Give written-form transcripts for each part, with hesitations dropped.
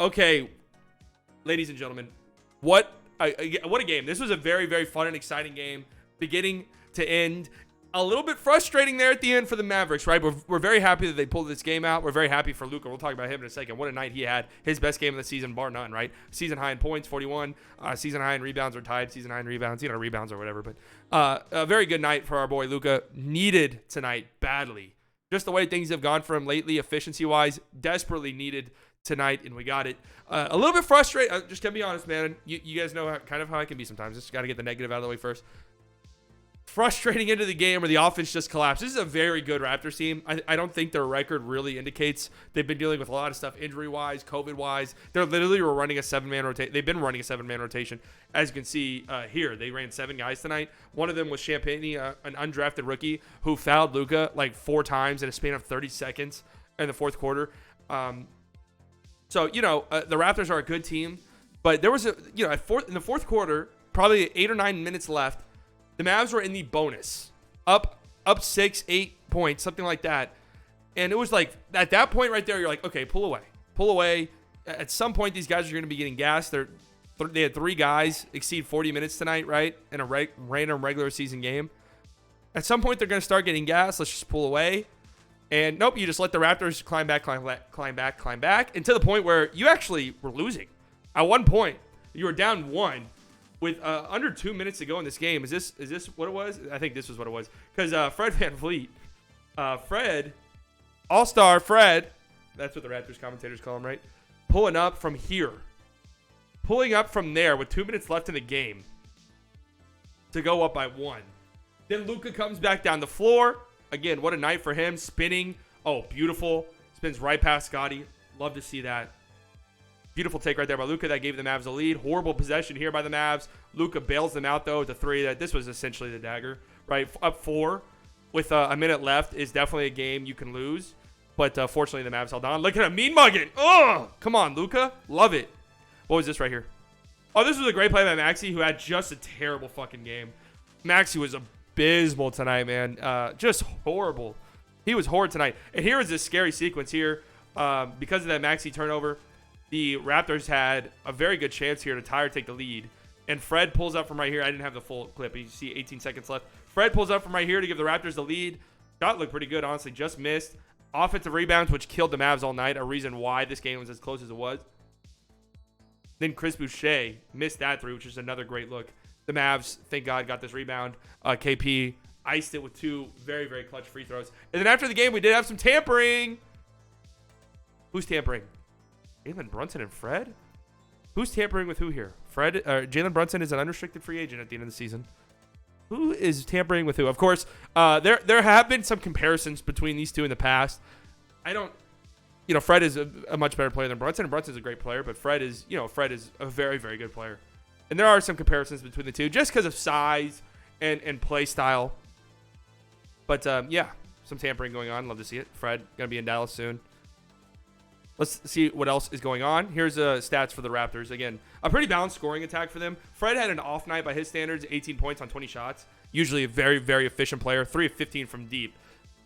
Okay, ladies and gentlemen, what a game. This was a very, very fun and exciting game, beginning to end. A little bit frustrating there at the end for the Mavericks, right? We're very happy that they pulled this game out. We're very happy for Luka. We'll talk about him in a second. What a night he had. His best game of the season, bar none, right? Season high in points, 41. Season high in rebounds, or tied. Season high in rebounds, rebounds or whatever. But a very good night for our boy Luka. Needed tonight badly. Just the way things have gone for him lately, efficiency-wise, desperately needed tonight, and we got it. A little bit frustrated. Just gonna be honest, man. You guys know kind of how I can be sometimes. Just got to get the negative out of the way first. Frustrating into the game where the offense just collapsed. This is a very good Raptors team. I don't think their record really indicates they've been dealing with a lot of stuff injury-wise, COVID-wise. They're literally running a seven-man rotation. They've been running a seven-man rotation. As you can see here, they ran 7 guys tonight. One of them was Champagny, an undrafted rookie who fouled Luka like 4 times in a span of 30 seconds in the fourth quarter. So, the Raptors are a good team. But there was in the fourth quarter, probably 8 or 9 minutes left, the Mavs were in the bonus, up 6, 8 points, something like that. And it was like, at that point right there, you're like, okay, pull away. At some point, these guys are going to be getting gassed. They had 3 guys exceed 40 minutes tonight, right, in a random regular season game. At some point, they're going to start getting gassed. Let's just pull away. And nope, you just let the Raptors climb back, and to the point where you actually were losing. At one point, you were down 1. With under 2 minutes to go in this game. Is this what it was? I think this was what it was. Because Fred VanVleet, All-Star Fred, that's what the Raptors commentators call him, right? Pulling up from there with 2 minutes left in the game to go up by 1. Then Luka comes back down the floor. Again, what a night for him. Spinning. Oh, beautiful. Spins right past Scotty. Love to see that. Beautiful take right there by Luka that gave the Mavs a lead. Horrible possession here by the Mavs. Luka bails them out, though, with the 3. This was essentially the dagger, right? Up 4 with a minute left is definitely a game you can lose. But fortunately, the Mavs held on. Look at him mean mugging. Oh, come on, Luka. Love it. What was this right here? Oh, this was a great play by Maxey, who had just a terrible fucking game. Maxey was abysmal tonight, man. Just horrible. He was horrid tonight. And here is this scary sequence here. Because of that Maxey turnover, the Raptors had a very good chance here to tie or take the lead. And Fred pulls up from right here. I didn't have the full clip. You see 18 seconds left. Fred pulls up from right here to give the Raptors the lead. Shot looked pretty good, honestly. Just missed. Offensive rebounds, which killed the Mavs all night. A reason why this game was as close as it was. Then Chris Boucher missed that 3, which is another great look. The Mavs, thank God, got this rebound. KP iced it with 2 very, very clutch free throws. And then after the game, we did have some tampering. Who's tampering? Jalen Brunson and Fred? Who's tampering with who here? Jalen Brunson is an unrestricted free agent at the end of the season. Who is tampering with who? Of course, there have been some comparisons between these two in the past. Fred is a much better player than Brunson, and Brunson's a great player, but Fred is a very, very good player. And there are some comparisons between the two just because of size and play style. But, some tampering going on. Love to see it. Fred going to be in Dallas soon. Let's see what else is going on. Here's stats for the Raptors. Again, a pretty balanced scoring attack for them. Fred had an off night by his standards, 18 points on 20 shots. Usually a very, very efficient player. 3 of 15 from deep.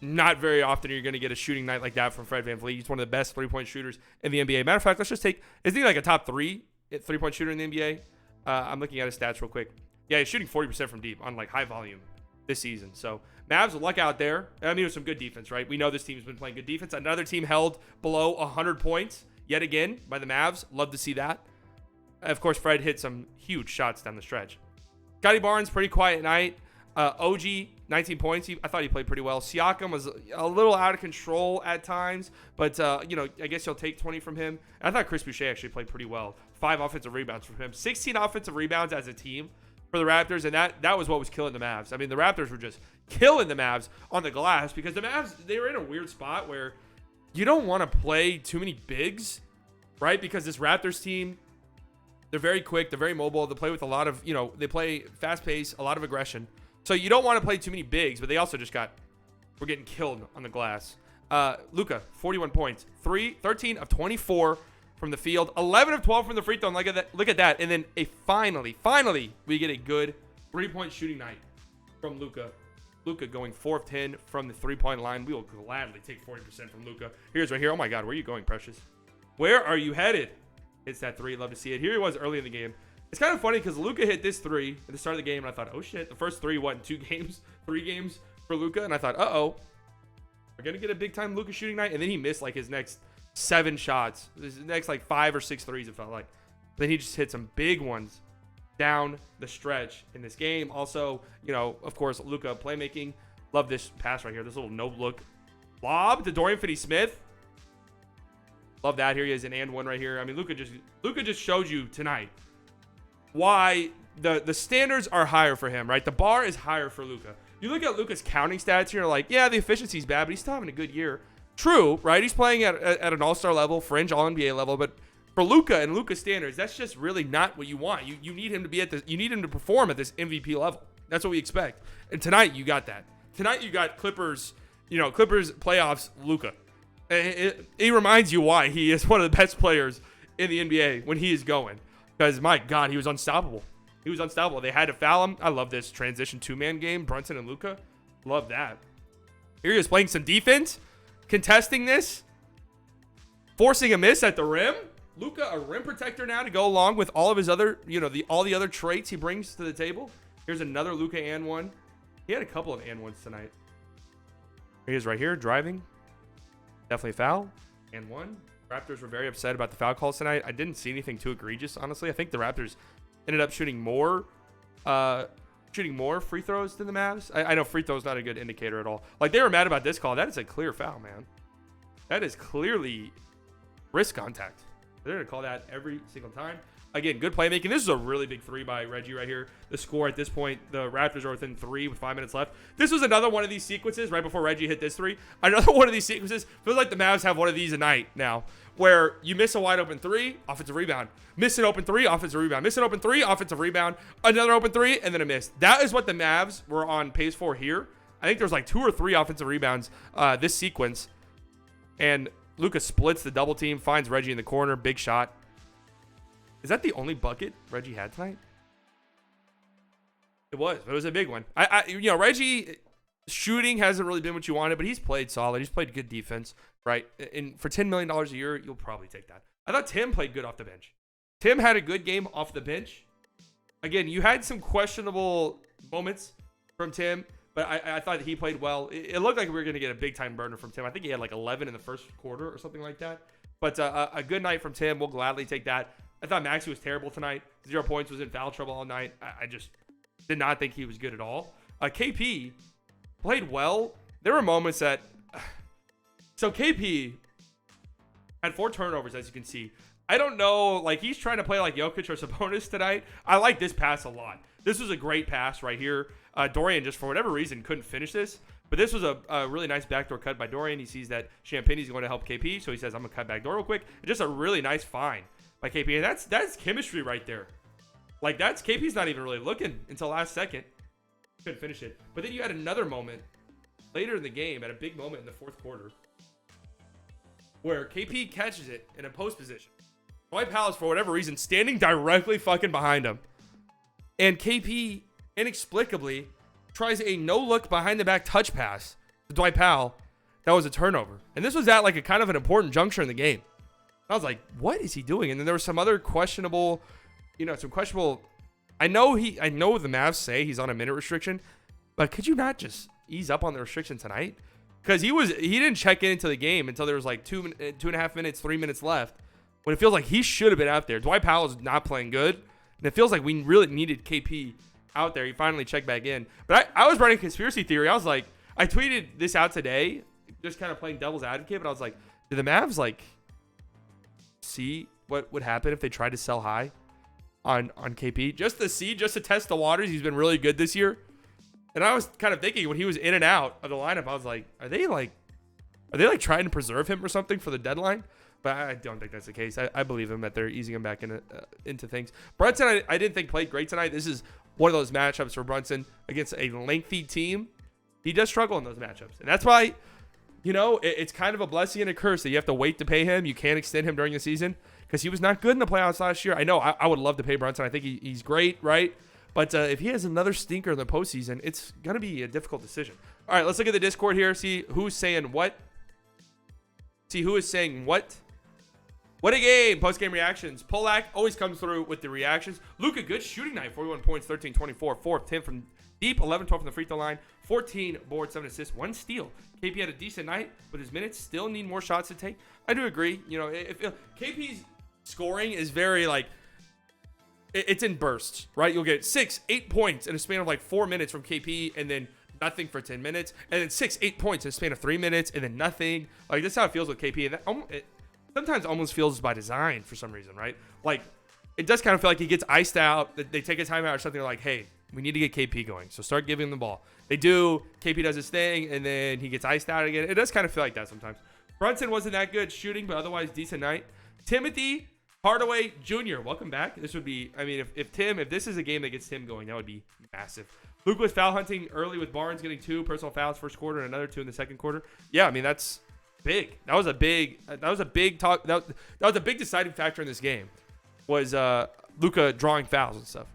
Not very often you're going to get a shooting night like that from Fred VanVleet. He's one of the best 3-point shooters in the NBA. Matter of fact, let's just take, isn't he like a top 3 3-point shooter in the NBA? I'm looking at his stats real quick. Yeah, he's shooting 40% from deep on like high volume this season. So Mavs, luck out there. I mean, it was some good defense, right? We know this team's been playing good defense. Another team held below 100 points yet again by the Mavs. Love to see that. Of course, Fred hit some huge shots down the stretch. Scotty Barnes, pretty quiet night. OG, 19 points. I thought he played pretty well. Siakam was a little out of control at times, but, I guess you'll take 20 from him. And I thought Chris Boucher actually played pretty well. 5 offensive rebounds from him. 16 offensive rebounds as a team for the Raptors, and that was what was killing the Mavs. I mean, the Raptors were just killing the Mavs on the glass because the Mavs, they were in a weird spot where you don't want to play too many bigs, right? Because this Raptors team, they're very quick, they're very mobile, they play with a lot of, they play fast pace, a lot of aggression. So you don't want to play too many bigs, but they also just were getting killed on the glass. Luka, 41 points, 13 of 24 from the field, 11 of 12 from the free throw. And look at that. And then finally, we get a good 3-point shooting night from Luka. Luka going 4 of 10 from the 3-point line. We will gladly take 40% from Luka. Here's right here. Oh my God, where are you going, Precious? Where are you headed? hits that three. Love to see it. Here he was early in the game. It's kind of funny because Luka hit this three at the start of the game, and I thought, oh shit, the first three, what, in 2 games, 3 games for Luka, and I thought, we're gonna get a big time Luka shooting night, and then he missed like his next 7 shots, his next like 5 or 6 threes, it felt like. Then he just hit some big ones down the stretch in this game. Also, of course, Luka playmaking. Love this pass right here. This little no look lob to Dorian Finney-Smith. Love that. Here he is, an and one right here. I mean, Luka just showed you tonight why the standards are higher for him, right? The bar is higher for Luka. You look at Luka's counting stats here, like, yeah, the efficiency's bad, but he's still having a good year. True, right? He's playing at an all-star level, fringe all-NBA level, but for Luka and Luka's standards, that's just really not what you want. You need him to be you need him to perform at this MVP level. That's what we expect. And tonight you got that. Tonight you got Clippers playoffs Luka. It reminds you why he is one of the best players in the NBA when he is going. Because, my God, he was unstoppable. He was unstoppable. They had to foul him. I love this transition 2-man game, Brunson and Luka. Love that. Here he is playing some defense, contesting this, forcing a miss at the rim. Luka, a rim protector now to go along with all of his other, all the other traits he brings to the table. Here's another Luka and one. He had a couple of and ones tonight. Here he is right here, driving. Definitely a foul. And one. Raptors were very upset about the foul calls tonight. I didn't see anything too egregious, honestly. I think the Raptors ended up shooting more free throws than the Mavs. I know free throws not a good indicator at all. Like, they were mad about this call. That is a clear foul, man. That is clearly wrist contact. They're going to call that every single time. Again, good playmaking. This is a really big 3 by Reggie right here. The score at this point, the Raptors are within 3 with 5 minutes left. This was another one of these sequences right before Reggie hit this 3. Another one of these sequences. Feels like the Mavs have one of these a night now, where you miss a wide open 3, offensive rebound. Miss an open 3, offensive rebound. Miss an open 3, offensive rebound. Another open 3, and then a miss. That is what the Mavs were on pace for here. I think there's like 2 or 3 offensive rebounds this sequence. And Luka splits the double team, finds Reggie in the corner. Big shot. Is that the only bucket Reggie had tonight? It was a big one. Reggie shooting hasn't really been what you wanted, but he's played solid. He's played good defense, right? And for $10 million a year, you'll probably take that. I thought Tim played good off the bench. Tim had a good game off the bench. Again, you had some questionable moments from Tim, but I thought he played well. It looked like we were going to get a big-time burner from Tim. I think he had like 11 in the first quarter or something like that. But a good night from Tim. We'll gladly take that. I thought Maxey was terrible tonight. 0 points, was in foul trouble all night. I just did not think he was good at all. KP played well. There were moments that... So KP had 4 turnovers, as you can see. I don't know, like, he's trying to play like Jokic or Sabonis tonight. I like this pass a lot. This was a great pass right here. Dorian, just for whatever reason, couldn't finish this. But this was a really nice backdoor cut by Dorian. He sees that Champagne's going to help KP, so he says, I'm going to cut backdoor real quick. And just a really nice find by KP. And that's chemistry right there. Like, KP's not even really looking until last second. Couldn't finish it. But then you had another moment later in the game, at a big moment in the 4th quarter, where KP catches it in a post position. Dwight Powell's, for whatever reason, standing directly fucking behind him. And KP, inexplicably, tries a no-look behind-the-back touch pass to Dwight Powell. That was a turnover. And this was at like a kind of an important juncture in the game. I was like, what is he doing? And then there was some other questionable, I know the Mavs say he's on a minute restriction, but could you not just ease up on the restriction tonight? Because he didn't check into the game until there was like 2.5 minutes, 3 minutes left, when it feels like he should have been out there. Dwight Powell is not playing good, and it feels like we really needed KP out there. He finally checked back in. But I was running a conspiracy theory. I was like, I tweeted this out today, just kind of playing devil's advocate, but I was like, do the Mavs like see what would happen if they tried to sell high on KP? Just to test the waters. He's been really good this year. And I was kind of thinking when he was in and out of the lineup, I was like, are they trying to preserve him or something for the deadline? But I don't think that's the case. I believe him that they're easing him back into things. Brunson, I didn't think played great tonight. This is one of those matchups for Brunson against a lengthy team. He does struggle in those matchups. And that's why, it's kind of a blessing and a curse that you have to wait to pay him. You can't extend him during the season because he was not good in the playoffs last year. I know I would love to pay Brunson. I think he's great, right? But if he has another stinker in the postseason, it's going to be a difficult decision. All right, let's look at the Discord here. See who's saying what. What a game. Post-game reactions. Polak always comes through with the reactions. Luka, good shooting night. 41 points, 13, 24. 4 of 10 from deep, 11, 12 from the free throw line. 14 boards, 7 assists, 1 steal. KP had a decent night, but his minutes still need more shots to take. I do agree. You know, if KP's scoring is very, like, it's in bursts, right? You'll get 6, 8 points in a span of, like, 4 minutes from KP, and then nothing for 10 minutes. And then 6, 8 points in a span of 3 minutes, and then nothing. Like, this is how it feels with KP. And that, sometimes almost feels by design for some reason, right? Like, it does kind of feel like he gets iced out. They take a timeout or something. They're like, hey, we need to get KP going, so start giving him the ball. They do. KP does his thing, and then he gets iced out again. It does kind of feel like that sometimes. Brunson wasn't that good shooting, but otherwise decent night. Timothy Hardaway Jr., welcome back. This would be, I mean, if this is a game that gets Tim going, that would be massive. Luke was foul hunting early with Barnes getting 2 personal fouls first quarter and another 2 in the second quarter. Yeah, I mean, that's big. That was a big deciding factor in this game was Luka drawing fouls and stuff.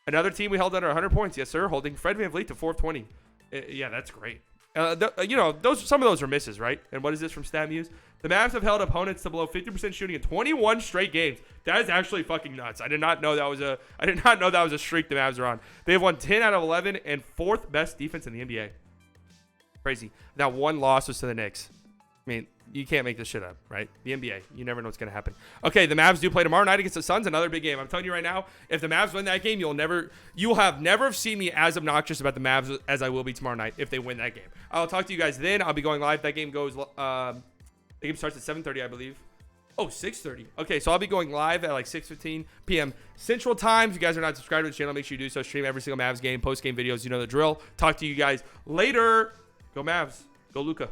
Another team we held under 100 points, yes sir, holding Fred VanVleet to 4 of 20. Yeah, that's great. You know, some of those are misses, right? And what is this from StatMuse? The Mavs have held opponents to below 50% shooting in 21 straight games. That is actually fucking nuts. I did not know that was a streak the Mavs are on. They have won 10 out of 11 and 4th best defense in the NBA. Crazy. That one loss was to the Knicks. I mean, you can't make this shit up, right? The NBA. You never know what's going to happen. Okay, the Mavs do play tomorrow night against the Suns. Another big game. I'm telling you right now, if the Mavs win that game, you will have never seen me as obnoxious about the Mavs as I will be tomorrow night if they win that game. I'll talk to you guys then. I'll be going live. That game goes, the game starts at 7:30, I believe. Oh, 6:30. Okay, so I'll be going live at like 6:15 p.m. Central Time. If you guys are not subscribed to the channel, make sure you do so. Stream every single Mavs game, post-game videos. You know the drill. Talk to you guys later. Go Mavs. Go Luka.